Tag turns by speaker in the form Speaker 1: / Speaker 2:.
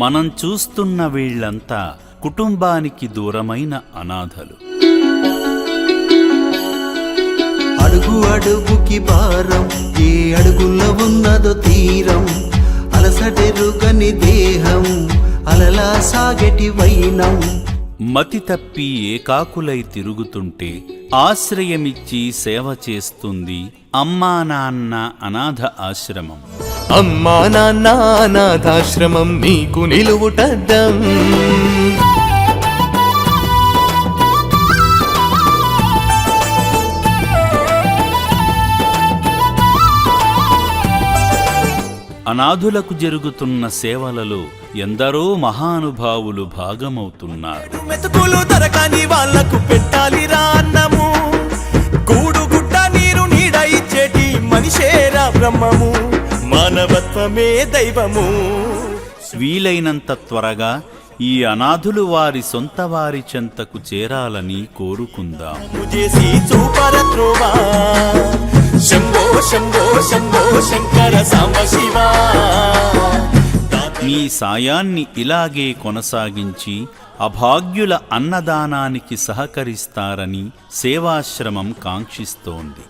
Speaker 1: మనం చూస్తున్న వీళ్లంతా కుటుంబానికి దూరమైన అనాథలు.
Speaker 2: అడుగు అడుగుకి భారం, ఏ అడుగుల్లో ఉన్నదో తీరం, అలసటెరుగని దేహం, అలలా సాగటి వైనం.
Speaker 1: మతి తప్పి ఏకాకులై తిరుగుతుంటే ఆశ్రయమిచ్చి సేవ చేస్తుంది అమ్మా నాన్న అనాథ ఆశ్రమం.
Speaker 3: అమ్మా నాన్న అనాథాశ్రమం నీకు నిలువుటద్దం.
Speaker 1: అనాథులకు జరుగుతున్న సేవలలో ఎందరో మహానుభావులు భాగమవుతున్నారు.
Speaker 4: మెతుకులు దొరకని వాళ్లకు పెట్టాలిరా అన్నము, గూడు గుడ్డ నీరు నీడ ఇచ్చేటి మనిషేరా బ్రహ్మము, మానవత్వమే దైవము.
Speaker 1: వీలైనంత త్వరగా ఈ అనాథులు వారి సొంత వారి చెంతకు చేరాలని కోరుకుందాం.
Speaker 4: చేసి చూపరత్రోవా శంభో శంభో శంభో శంకర సాంబ శివా.
Speaker 1: మీ సాయాన్ని ఇలాగే కొనసాగించి అభాగ్యుల అన్నదానానికి సహకరిస్తారని సేవాశ్రమం కాంక్షిస్తోంది.